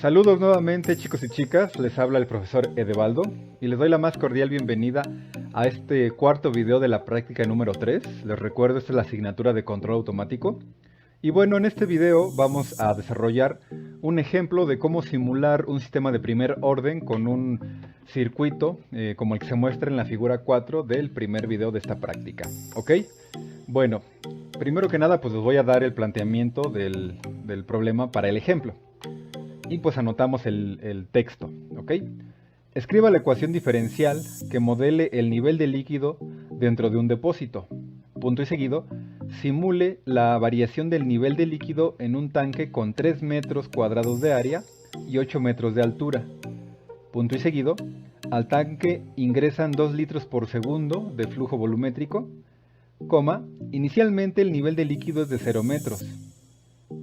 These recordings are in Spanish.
Saludos nuevamente, chicos y chicas, les habla el profesor Edebaldo y les doy la más cordial bienvenida a este cuarto video de la práctica número 3. Les recuerdo, esta es la asignatura de control automático. Y bueno, en este video vamos a desarrollar un ejemplo de cómo simular un sistema de primer orden con un circuito como el que se muestra en la figura 4 del primer video de esta práctica. ¿Ok? Bueno, primero que nada pues les voy a dar el planteamiento del problema para el ejemplo. Y pues anotamos el texto, ¿ok? Escriba la ecuación diferencial que modele el nivel de líquido dentro de un depósito. Punto y seguido, simule la variación del nivel de líquido en un tanque con 3 metros cuadrados de área y 8 metros de altura. Punto y seguido, al tanque ingresan 2 litros por segundo de flujo volumétrico, coma, inicialmente el nivel de líquido es de 0 metros,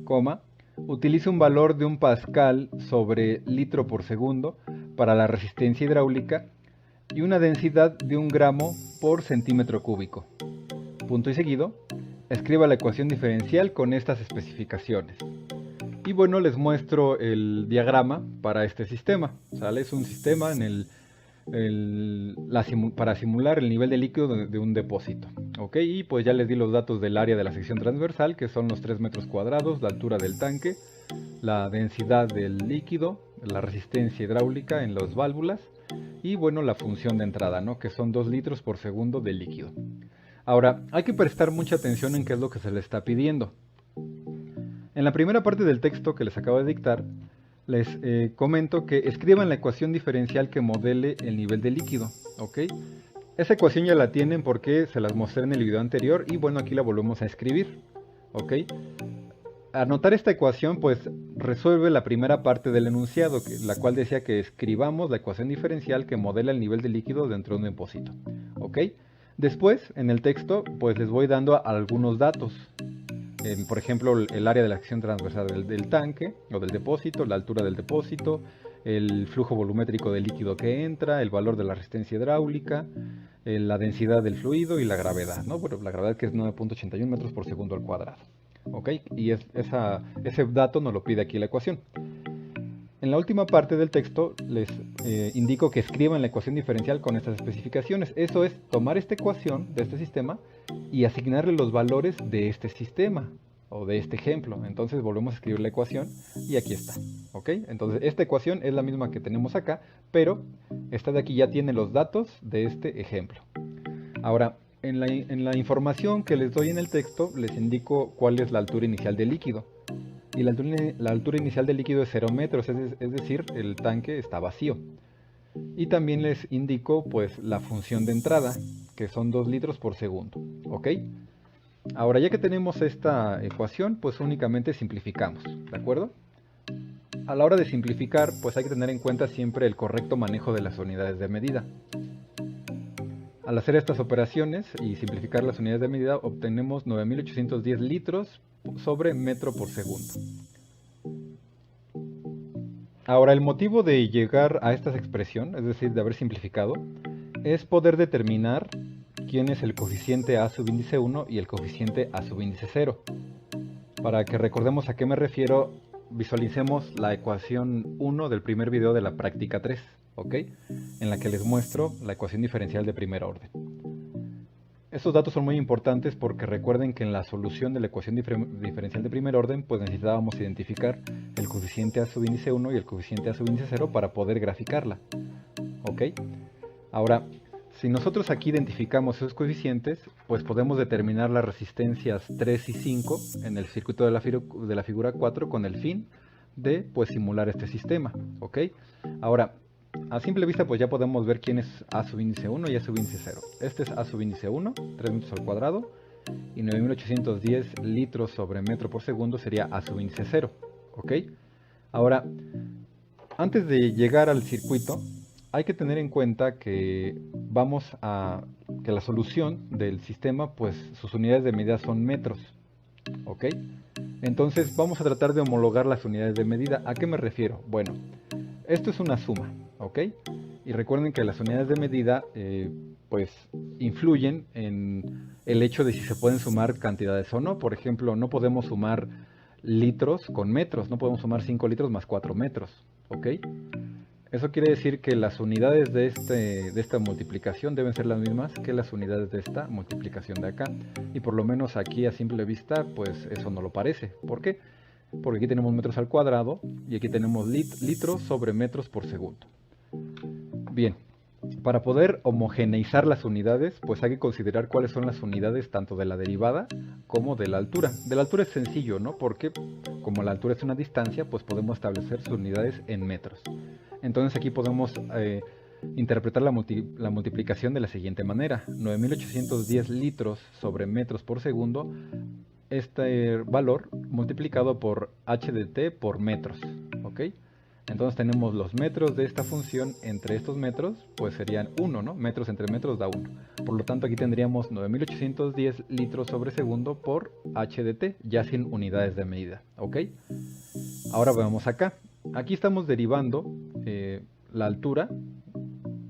coma, utiliza un valor de 1 pascal sobre litro por segundo para la resistencia hidráulica y una densidad de 1 gramo por centímetro cúbico. Punto y seguido, escriba la ecuación diferencial con estas especificaciones. Y bueno, les muestro el diagrama para este sistema, ¿sale? Es un sistema en para simular el nivel de líquido de un depósito. ¿Ok? Y pues ya les di los datos del área de la sección transversal, que son los 3 metros cuadrados, la altura del tanque, la densidad del líquido, la resistencia hidráulica en las válvulas y bueno, la función de entrada, ¿no? Que son 2 litros por segundo de líquido. Ahora, hay que prestar mucha atención en qué es lo que se le está pidiendo. En la primera parte del texto que les acabo de dictar, les comento que escriban la ecuación diferencial que modele el nivel de líquido, ¿ok? Esa ecuación ya la tienen porque se las mostré en el video anterior y bueno, aquí la volvemos a escribir, ¿ok? Anotar esta ecuación pues resuelve la primera parte del enunciado, la cual decía que escribamos la ecuación diferencial que modela el nivel de líquido dentro de un depósito, ¿ok? Después, en el texto, pues les voy dando algunos datos. Por ejemplo, el área de la sección transversal del tanque o del depósito, la altura del depósito, el flujo volumétrico de líquido que entra, el valor de la resistencia hidráulica, la densidad del fluido y la gravedad, ¿no? Bueno, la gravedad que es 9.81 metros por segundo al cuadrado. ¿Ok? Y ese dato nos lo pide aquí la ecuación. En la última parte del texto les indico que escriban la ecuación diferencial con estas especificaciones. Eso es tomar esta ecuación de este sistema y asignarle los valores de este sistema o de este ejemplo. Entonces volvemos a escribir la ecuación y aquí está. ¿Ok? Entonces esta ecuación es la misma que tenemos acá, pero esta de aquí ya tiene los datos de este ejemplo. Ahora, en la información que les doy en el texto les indico cuál es la altura inicial del líquido. Y la altura inicial del líquido es 0 metros, es decir, el tanque está vacío. Y también les indico pues la función de entrada, que son 2 litros por segundo. ¿Ok? Ahora, ya que tenemos esta ecuación, pues únicamente simplificamos, ¿de acuerdo? A la hora de simplificar, pues hay que tener en cuenta siempre el correcto manejo de las unidades de medida. Al hacer estas operaciones y simplificar las unidades de medida, obtenemos 9.810 litros sobre metro por segundo. Ahora, el motivo de llegar a esta expresión, es decir, de haber simplificado, es poder determinar quién es el coeficiente A sub índice 1 y el coeficiente A sub índice 0. Para que recordemos a qué me refiero, visualicemos la ecuación 1 del primer video de la práctica 3, ¿ok? En la que les muestro la ecuación diferencial de primer orden. Estos datos son muy importantes porque recuerden que en la solución de la ecuación diferencial de primer orden pues necesitábamos identificar el coeficiente A sub índice 1 y el coeficiente A sub índice 0 para poder graficarla. ¿Ok? Ahora, si nosotros aquí identificamos esos coeficientes, pues podemos determinar las resistencias 3 y 5 en el circuito de la figura 4 con el fin de pues simular este sistema. ¿Ok? Ahora, a simple vista pues ya podemos ver quién es A sub índice 1 y A sub índice 0. Este es A sub índice 1, 3 metros al cuadrado, y 9.810 litros sobre metro por segundo sería A sub índice 0. ¿Ok? Ahora, antes de llegar al circuito, hay que tener en cuenta que que la solución del sistema, pues sus unidades de medida son metros. ¿Ok? Entonces vamos a tratar de homologar las unidades de medida. ¿A qué me refiero? Bueno, esto es una suma, ¿ok? Y recuerden que las unidades de medida pues influyen en el hecho de si se pueden sumar cantidades o no. Por ejemplo, no podemos sumar litros con metros. No podemos sumar 5 litros más 4 metros. ¿Ok? Eso quiere decir que las unidades de esta multiplicación deben ser las mismas que las unidades de esta multiplicación de acá. Y por lo menos aquí a simple vista, pues eso no lo parece. ¿Por qué? Porque aquí tenemos metros al cuadrado y aquí tenemos litros sobre metros por segundo. Bien, para poder homogeneizar las unidades, pues hay que considerar cuáles son las unidades tanto de la derivada como de la altura. De la altura es sencillo, ¿no? Porque como la altura es una distancia, pues podemos establecer sus unidades en metros. Entonces aquí podemos interpretar la multiplicación de la siguiente manera. 9810 litros sobre metros por segundo, este valor multiplicado por h de t por metros, ¿ok? Entonces tenemos los metros de esta función entre estos metros, pues serían 1, ¿no? Metros entre metros da 1. Por lo tanto aquí tendríamos 9810 litros sobre segundo por h de t, ya sin unidades de medida, ¿ok? Ahora veamos acá. Aquí estamos derivando la altura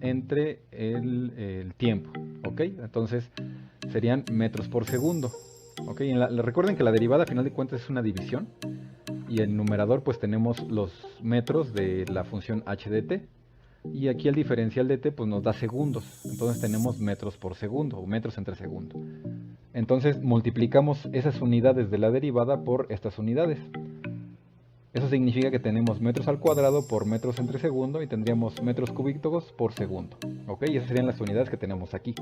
entre el tiempo, ¿ok? Entonces serían metros por segundo, ¿ok? Recuerden que la derivada a final de cuentas es una división y el numerador pues tenemos los metros de la función h de t y aquí el diferencial de t pues nos da segundos, entonces tenemos metros por segundo o metros entre segundo. Entonces multiplicamos esas unidades de la derivada por estas unidades. Eso significa que tenemos metros al cuadrado por metros entre segundo y tendríamos metros cúbicos por segundo. ¿Ok? Y esas serían las unidades que tenemos aquí.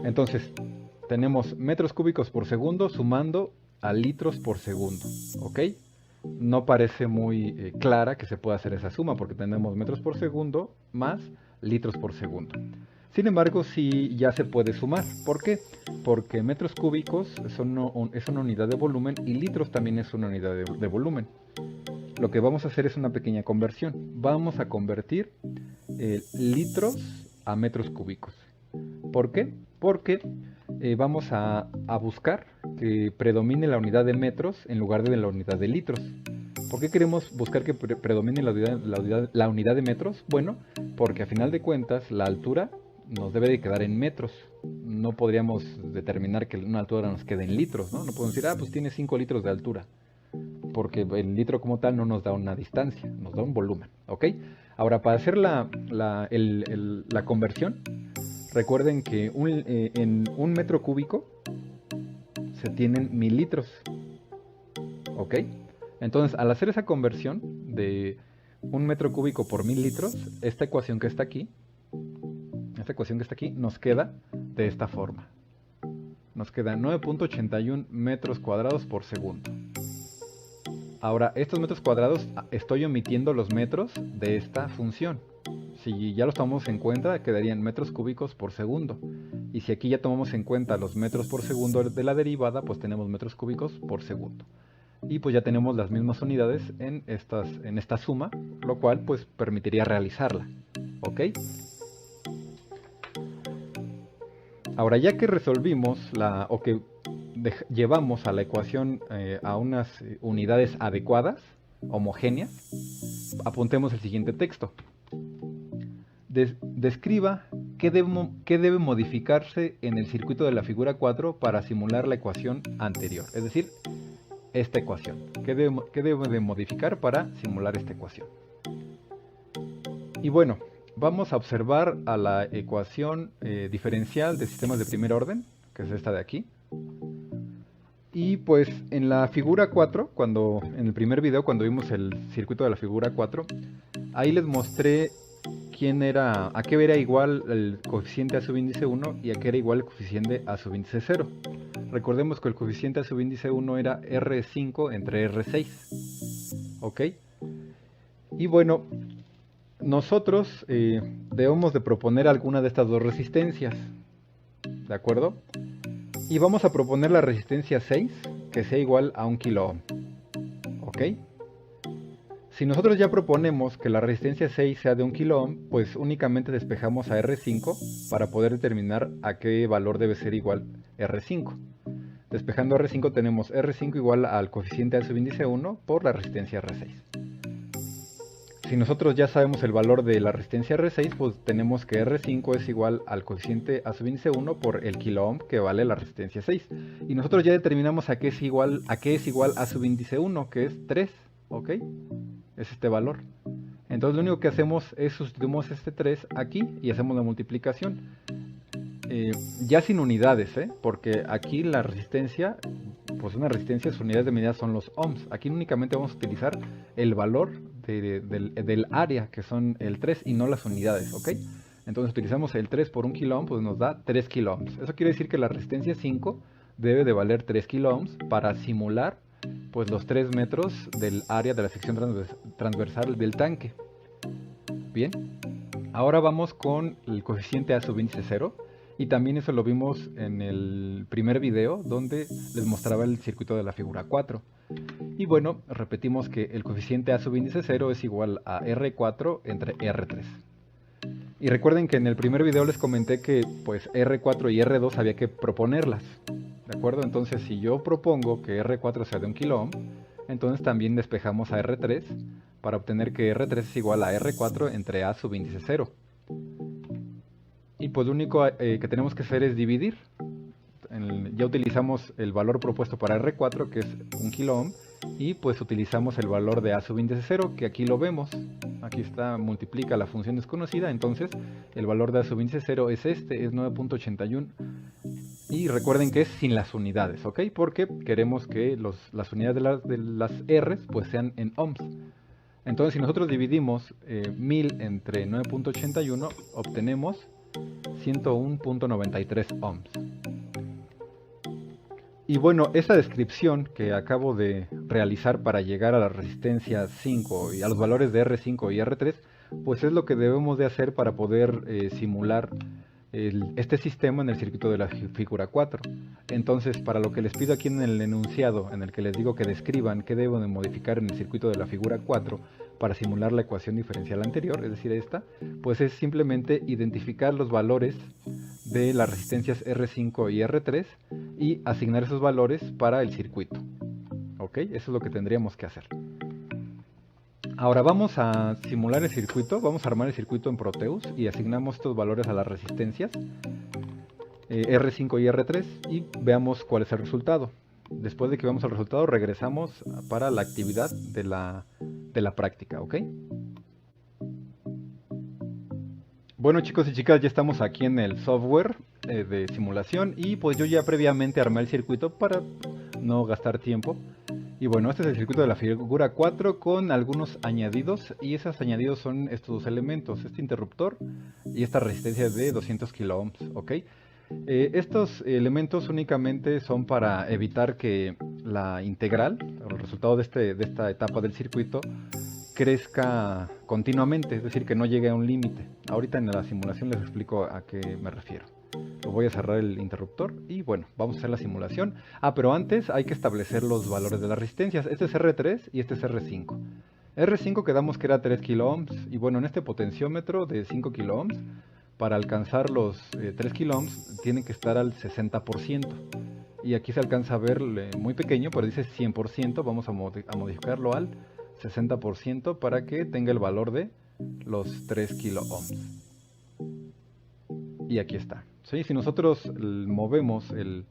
Entonces, tenemos metros cúbicos por segundo sumando a litros por segundo. ¿Ok? No parece muy clara que se pueda hacer esa suma porque tenemos metros por segundo más litros por segundo. Sin embargo, sí ya se puede sumar. ¿Por qué? Porque metros cúbicos es una unidad de volumen y litros también es una unidad de volumen. Lo que vamos a hacer es una pequeña conversión. Vamos a convertir litros a metros cúbicos. ¿Por qué? Porque vamos a buscar que predomine la unidad de metros en lugar de la unidad de litros. ¿Por qué queremos buscar que predomine la unidad de metros? Bueno, porque a final de cuentas la altura nos debe de quedar en metros. No podríamos determinar que una altura nos quede en litros, ¿no? No podemos decir, pues tiene 5 litros de altura. Porque el litro como tal no nos da una distancia, nos da un volumen, ¿ok? Ahora, para hacer la conversión, recuerden que en un metro cúbico se tienen 1000 litros, ¿ok? Entonces, al hacer esa conversión de un metro cúbico por 1000 litros, esta ecuación que está aquí, nos queda de esta forma. Nos queda 9.81 metros cuadrados por segundo. Ahora, estos metros cuadrados, estoy omitiendo los metros de esta función. Si ya los tomamos en cuenta, quedarían metros cúbicos por segundo. Y si aquí ya tomamos en cuenta los metros por segundo de la derivada, pues tenemos metros cúbicos por segundo. Y pues ya tenemos las mismas unidades en esta suma, lo cual pues permitiría realizarla. ¿Ok? Ahora, ya que resolvimos llevamos a la ecuación a unas unidades adecuadas, homogéneas, apuntemos el siguiente texto. Describa qué debe modificarse en el circuito de la figura 4 para simular la ecuación anterior. Es decir, esta ecuación. ¿Qué debe de modificar para simular esta ecuación? Y bueno, vamos a observar a la ecuación diferencial de sistemas de primer orden, que es esta de aquí. Y pues en la figura 4, en el primer video cuando vimos el circuito de la figura 4, ahí les mostré a qué era igual el coeficiente a subíndice 1 y a qué era igual el coeficiente a subíndice 0. Recordemos que el coeficiente a subíndice 1 era R5 entre R6. ¿Ok? Y bueno, nosotros debemos de proponer alguna de estas dos resistencias. ¿De acuerdo? Y vamos a proponer la resistencia 6, que sea igual a 1 kilo ohm. ¿Ok? Si nosotros ya proponemos que la resistencia 6 sea de 1 kilo ohm, pues únicamente despejamos a R5 para poder determinar a qué valor debe ser igual R5. Despejando R5 tenemos R5 igual al coeficiente al subíndice 1 por la resistencia R6. si nosotros ya sabemos el valor de la resistencia R6, pues tenemos que R5 es igual al coeficiente A sub índice 1 por el kilo ohm que vale la resistencia 6. Y nosotros ya determinamos a qué es igual A sub índice 1, que es 3, ¿ok? Es este valor. Entonces lo único que hacemos es sustituimos este 3 aquí y hacemos la multiplicación. Ya sin unidades, porque aquí la resistencia, pues una resistencia, sus unidades de medida son los ohms. Aquí únicamente vamos a utilizar el valor del área, que son el 3 y no las unidades, ¿ok? Entonces utilizamos el 3 por 1 kilo ohm, pues nos da 3 kilo ohms. Eso quiere decir que la resistencia 5 debe de valer 3 kilo ohms para simular pues los 3 metros del área de la sección transversal del tanque. Bien, ahora vamos con el coeficiente A sub índice 0. Y también eso lo vimos en el primer video donde les mostraba el circuito de la figura 4. Y bueno, repetimos que el coeficiente A sub índice 0 es igual a R4 entre R3. Y recuerden que en el primer video les comenté que pues R4 y R2 había que proponerlas. ¿De acuerdo? Entonces si yo propongo que R4 sea de 1 kilo ohm, entonces también despejamos a R3 para obtener que R3 es igual a R4 entre A sub índice 0. Y pues lo único que tenemos que hacer es dividir. Ya utilizamos el valor propuesto para R4, que es 1 kilo ohm, y pues utilizamos el valor de A sub índice 0, que aquí lo vemos. Aquí está, multiplica la función desconocida, entonces el valor de A sub índice 0 es este, es 9.81. Y recuerden que es sin las unidades, ¿ok? Porque queremos que las unidades de las R pues sean en ohms. Entonces si nosotros dividimos 1000 entre 9.81, obtenemos 101.93 ohms. Y bueno, esa descripción que acabo de realizar para llegar a la resistencia 5 y a los valores de R5 y R3, pues es lo que debemos de hacer para poder simular este sistema en el circuito de la figura 4. Entonces, para lo que les pido aquí en el enunciado, en el que les digo que describan qué debo de modificar en el circuito de la figura 4 para simular la ecuación diferencial anterior, es decir, esta, pues es simplemente identificar los valores de las resistencias R5 y R3 y asignar esos valores para el circuito. ¿Ok? Eso es lo que tendríamos que hacer. Ahora vamos a simular el circuito, vamos a armar el circuito en Proteus y asignamos estos valores a las resistencias R5 y R3 y veamos cuál es el resultado. Después de que veamos el resultado regresamos para la actividad de la práctica, ¿ok? Bueno chicos y chicas, ya estamos aquí en el software de simulación y pues yo ya previamente armé el circuito para no gastar tiempo. Y bueno, este es el circuito de la figura 4 con algunos añadidos y esos añadidos son estos dos elementos, este interruptor y esta resistencia de 200 kilo ohms, ¿ok? Estos elementos únicamente son para evitar que la integral, el resultado de esta etapa del circuito, crezca continuamente, es decir, que no llegue a un límite. Ahorita en la simulación les explico a qué me refiero. Lo voy a cerrar el interruptor y bueno, vamos a hacer la simulación. Pero antes hay que establecer los valores de las resistencias. Este es R3 y este es R5. R5 quedamos que era 3 kilo ohms y bueno, en este potenciómetro de 5 kilo ohms, para alcanzar los 3 kilo ohms tiene que estar al 60%. Y aquí se alcanza a ver muy pequeño, pero dice 100%, vamos a modificarlo al 60% para que tenga el valor de los 3 kilo ohms. Y aquí está. ¿Sí? Si nosotros movemos el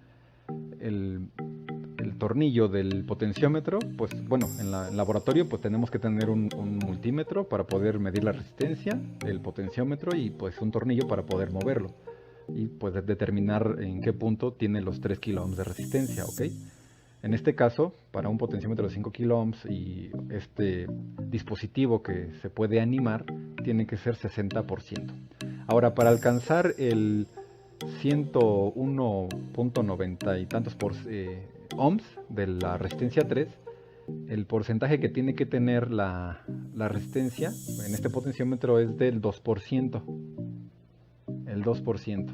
tornillo del potenciómetro, pues bueno, en el laboratorio pues tenemos que tener un multímetro para poder medir la resistencia, el potenciómetro y pues un tornillo para poder moverlo. Y pues determinar en qué punto tiene los 3 kilo ohms de resistencia, ¿ok? En este caso, para un potenciómetro de 5 kilo ohms y este dispositivo que se puede animar, tiene que ser 60%. Ahora, para alcanzar el 101.90 y tantos ohms de la resistencia 3, el porcentaje que tiene que tener la resistencia en este potenciómetro es del 2%. El 2%.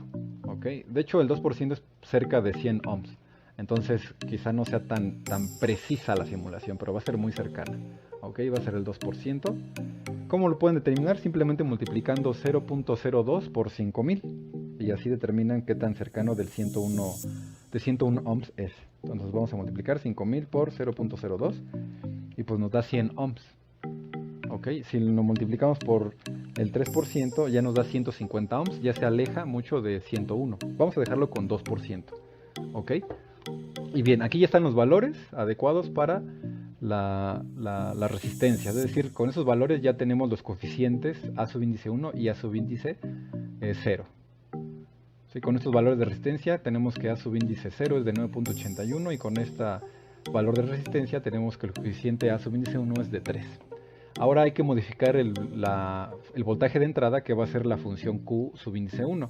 ¿Ok? De hecho, el 2% es cerca de 100 ohms. Entonces quizá no sea tan precisa la simulación, pero va a ser muy cercana. Ok, va a ser el 2%. ¿Cómo lo pueden determinar? Simplemente multiplicando 0.02 por 5000. Y así determinan qué tan cercano de 101 ohms es. Entonces vamos a multiplicar 5000 por 0.02 y pues nos da 100 ohms. ¿ok? Si lo multiplicamos por el 3% ya nos da 150 ohms, ya se aleja mucho de 101. Vamos a dejarlo con 2%, ¿ok? Y bien, aquí ya están los valores adecuados para la resistencia, es decir, con esos valores ya tenemos los coeficientes A sub índice 1 y A sub índice 0. ¿Sí? Con estos valores de resistencia tenemos que A sub índice 0 es de 9.81 y con este valor de resistencia tenemos que el coeficiente A sub índice 1 es de 3. Ahora hay que modificar el voltaje de entrada, que va a ser la función Q sub índice 1,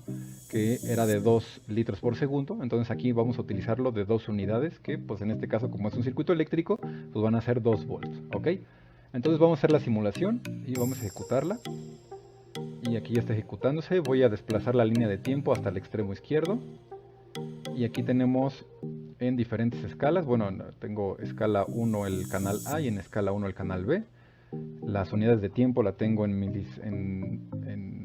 que era de 2 litros por segundo. Entonces aquí vamos a utilizarlo de 2 unidades, que pues en este caso, como es un circuito eléctrico, pues van a ser 2 volts, ¿ok? Entonces vamos a hacer la simulación y vamos a ejecutarla. Y aquí ya está ejecutándose. Voy a desplazar la línea de tiempo hasta el extremo izquierdo. Y aquí tenemos en diferentes escalas. Bueno, tengo escala 1 el canal A y en escala 1 el canal B. Las unidades de tiempo la tengo en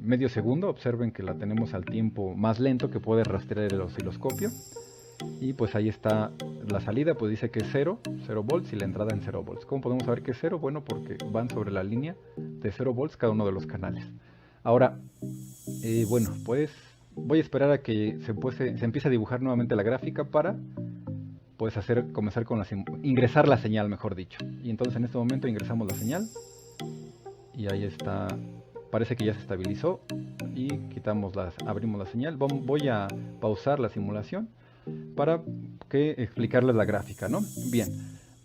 medio segundo. Observen que la tenemos al tiempo más lento que puede rastrear el osciloscopio. Y pues ahí está la salida, pues dice que es 0 volts y la entrada en 0 volts. ¿Cómo podemos saber que es 0? Bueno, porque van sobre la línea de 0 volts cada uno de los canales. Ahora, bueno, pues voy a esperar a que se empiece a dibujar nuevamente la gráfica para pues comenzar con ingresar la señal, mejor dicho. Y entonces en este momento ingresamos la señal y ahí está, parece que ya se estabilizó y abrimos la señal. Voy a pausar la simulación para explicarles la gráfica, ¿no? Bien,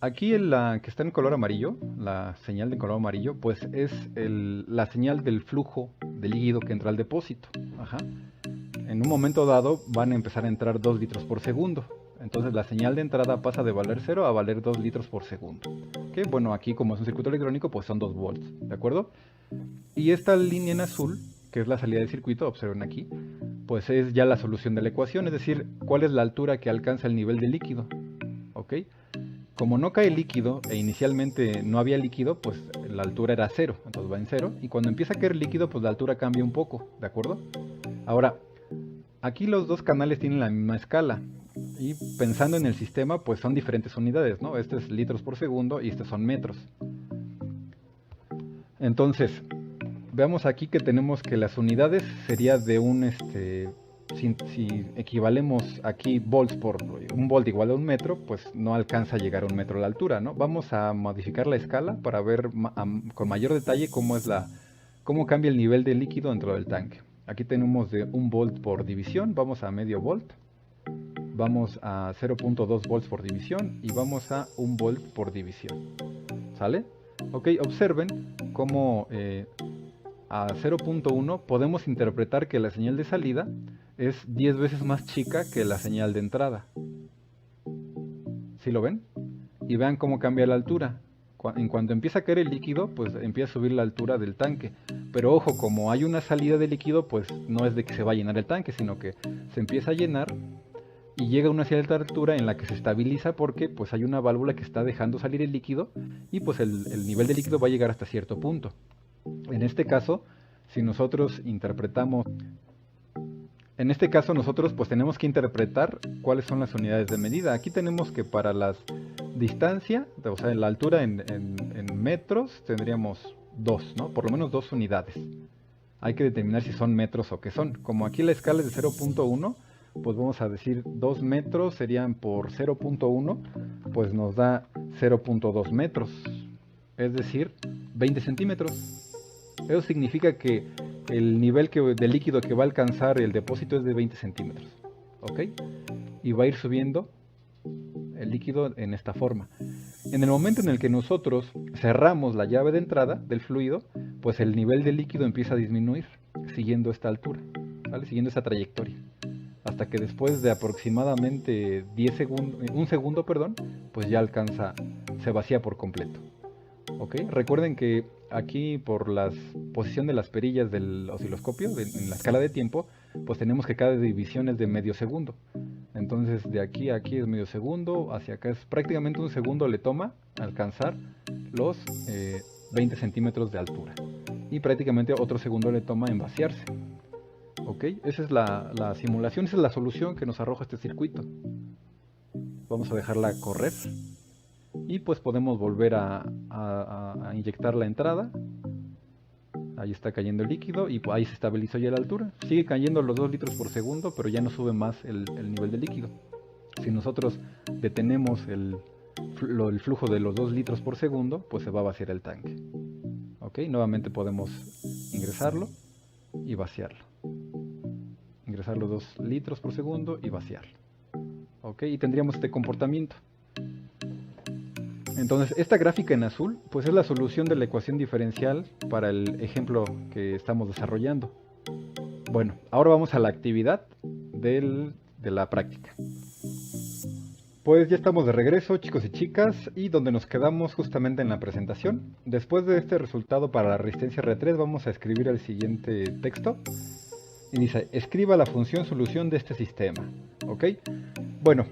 aquí la que está en color amarillo, la señal de color amarillo, pues es la señal del flujo de líquido que entra al depósito. Ajá. En un momento dado van a empezar a entrar 2 litros por segundo. Entonces la señal de entrada pasa de valer 0 a valer 2 litros por segundo. Que bueno, aquí como es un circuito electrónico, pues son 2 volts, ¿de acuerdo? Y esta línea en azul, que es la salida del circuito, observen aquí, pues es ya la solución de la ecuación, es decir, cuál es la altura que alcanza el nivel de líquido, ¿ok? Como no cae líquido e inicialmente no había líquido, pues la altura era 0, entonces va en 0, y cuando empieza a caer líquido, pues la altura cambia un poco, ¿de acuerdo? Ahora, aquí los dos canales tienen la misma escala, y pensando en el sistema, pues son diferentes unidades, ¿no? Este es litros por segundo y estos son metros. Entonces, veamos aquí que tenemos que las unidades sería de si equivalemos aquí volts por un volt igual a un metro, pues no alcanza a llegar a un metro la altura, ¿no? Vamos a modificar la escala para ver con mayor detalle cómo cambia el nivel de líquido dentro del tanque. Aquí tenemos de 1 volt por división, vamos a medio volt, vamos a 0.2 volts por división y vamos a 1 volt por división. ¿Sale? Ok, observen cómo a 0.1 podemos interpretar que la señal de salida es 10 veces más chica que la señal de entrada. ¿Sí lo ven? Y vean cómo cambia la altura. En cuanto empieza a caer el líquido, pues empieza a subir la altura del tanque. Pero ojo, como hay una salida de líquido, pues no es de que se va a llenar el tanque, sino que se empieza a llenar y llega a una cierta altura en la que se estabiliza porque pues hay una válvula que está dejando salir el líquido y pues el nivel de líquido va a llegar hasta cierto punto. En este caso, si nosotros interpretamos, en este caso nosotros pues tenemos que interpretar cuáles son las unidades de medida. Aquí tenemos que para la distancia, o sea, la altura en metros tendríamos 2, ¿no? Por lo menos 2 unidades. Hay que determinar si son metros o qué son. Como aquí la escala es de 0.1, pues vamos a decir 2 metros serían por 0.1, pues nos da 0.2 metros, es decir, 20 centímetros. Eso significa que el nivel de líquido que va a alcanzar el depósito es de 20 centímetros, ¿ok? Y va a ir subiendo el líquido en esta forma. En el momento en el que nosotros cerramos la llave de entrada del fluido, pues el nivel de líquido empieza a disminuir siguiendo esta altura, ¿vale? Siguiendo esta trayectoria, hasta que después de aproximadamente 10 segundos, un segundo, perdón, pues ya se vacía por completo. ¿Ok? Recuerden que aquí por la posición de las perillas del osciloscopio, en la escala de tiempo, pues tenemos que cada división es de medio segundo. Entonces de aquí a aquí es medio segundo, hacia acá es prácticamente un segundo le toma alcanzar los 20 centímetros de altura. Y prácticamente otro segundo le toma en vaciarse. ¿Ok? Esa es la simulación, esa es la solución que nos arroja este circuito. Vamos a dejarla correr. Y pues podemos volver a inyectar la entrada ahí está cayendo el líquido y ahí se estabilizó ya la altura. Sigue cayendo los 2 litros por segundo, pero ya no sube más el nivel del líquido. Si nosotros detenemos el flujo de los 2 litros por segundo, pues se va a vaciar el tanque. Ok, nuevamente podemos ingresarlo y vaciarlo. Ingresar los 2 litros por segundo y vaciarlo. Ok, y tendríamos este comportamiento. Entonces, esta gráfica en azul, pues es la solución de la ecuación diferencial para el ejemplo que estamos desarrollando. Bueno, ahora vamos a la actividad de la práctica. Pues ya estamos de regreso, chicos y chicas, y donde nos quedamos justamente en la presentación. Después de este resultado para la resistencia R3, vamos a escribir el siguiente texto. Y dice, escriba la función solución de este sistema. ¿Ok? Bueno,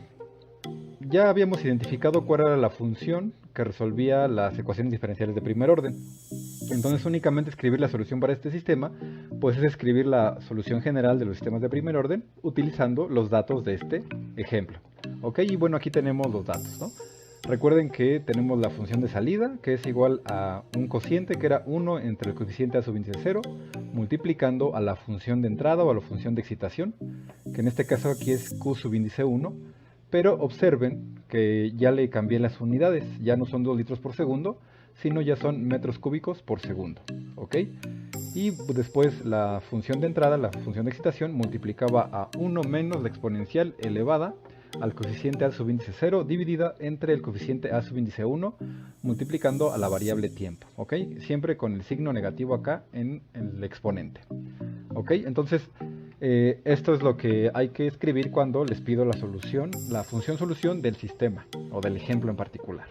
ya habíamos identificado cuál era la función que resolvía las ecuaciones diferenciales de primer orden. Entonces únicamente escribir la solución para este sistema, pues es escribir la solución general de los sistemas de primer orden utilizando los datos de este ejemplo. Ok, y bueno, aquí tenemos los datos, ¿no? Recuerden que tenemos la función de salida, que es igual a un cociente que era 1 entre el coeficiente a subíndice 0, multiplicando a la función de entrada o a la función de excitación, que en este caso aquí es Q subíndice 1, pero observen que ya le cambié las unidades, ya no son 2 litros por segundo, sino ya son metros cúbicos por segundo, ¿ok? Y después la función de entrada, la función de excitación, multiplicaba a 1 menos la exponencial elevada al coeficiente a subíndice 0 dividida entre el coeficiente a subíndice 1 multiplicando a la variable tiempo, ¿ok? Siempre con el signo negativo acá en el exponente, ¿ok? Entonces, esto es lo que hay que escribir cuando les pido la solución, la función solución del sistema o del ejemplo en particular,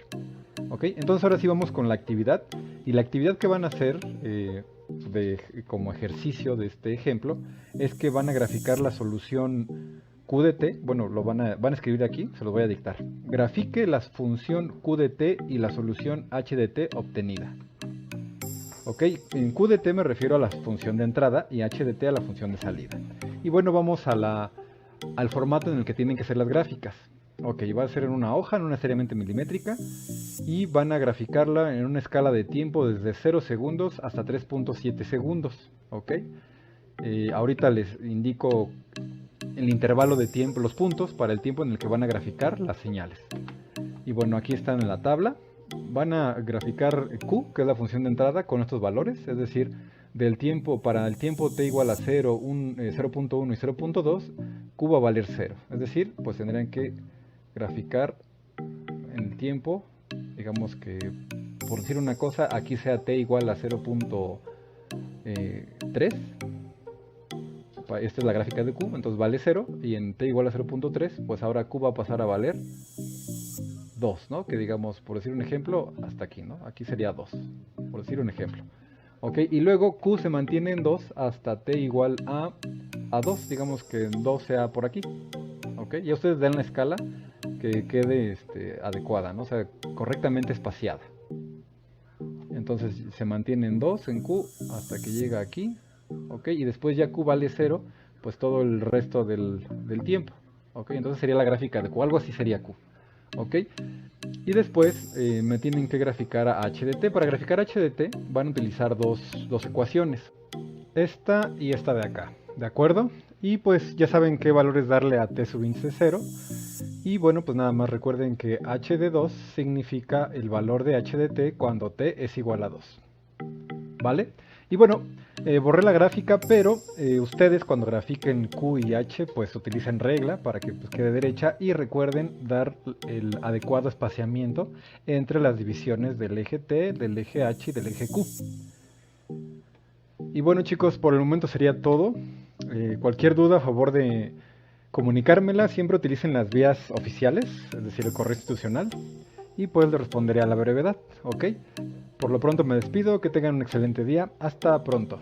¿ok? Entonces ahora sí vamos con la actividad, y la actividad que van a hacer como ejercicio de este ejemplo es que van a graficar la solución Q de t, bueno, lo van a escribir aquí, se los voy a dictar. Grafique la función Q de t y la solución h de t obtenida. Ok, en Q de t me refiero a la función de entrada y h de t a la función de salida. Y bueno, vamos al formato en el que tienen que ser las gráficas. Ok, va a ser en una hoja, en una seriamente milimétrica, y van a graficarla en una escala de tiempo desde 0 segundos hasta 3.7 segundos. Ok, ahorita les indico el intervalo de tiempo, los puntos para el tiempo en el que van a graficar las señales. Y bueno, aquí están en la tabla. Van a graficar Q, que es la función de entrada, con estos valores, es decir, del tiempo, para el tiempo t igual a 0, 0.1 y 0.2, Q va a valer 0. Es decir, pues tendrían que graficar en el tiempo, digamos que, por decir una cosa, aquí sea t igual a 0.3. Esta es la gráfica de Q, entonces vale 0, y en t igual a 0.3, pues ahora Q va a pasar a valer 2, ¿no? Que digamos, por decir un ejemplo, hasta aquí, ¿no? Aquí sería 2, por decir un ejemplo. Ok, y luego Q se mantiene en 2 hasta t igual a 2, digamos que 2 sea por aquí. Ok, ya ustedes dan la escala que quede adecuada, ¿no? O sea, correctamente espaciada. Entonces se mantiene en 2 en Q hasta que llega aquí. Ok, y después ya Q vale 0, pues todo el resto del tiempo. Ok, entonces sería la gráfica de Q, algo así sería Q. Ok, y después me tienen que graficar a h de t. Para graficar h de t van a utilizar dos ecuaciones, esta y esta de acá, ¿de acuerdo? Y pues ya saben qué valores darle a t subíndice 0. Y bueno, pues nada más recuerden que h de 2 significa el valor de h de t cuando t es igual a 2, ¿vale? Y bueno, borré la gráfica, pero ustedes cuando grafiquen Q y H, pues utilicen regla para que pues, quede derecha, y recuerden dar el adecuado espaciamiento entre las divisiones del eje T, del eje H y del eje Q. Y bueno, chicos, por el momento sería todo. Cualquier duda, a favor de comunicármela. Siempre utilicen las vías oficiales, es decir, el correo institucional, y pues le responderé a la brevedad, ¿ok? Por lo pronto me despido, que tengan un excelente día, hasta pronto.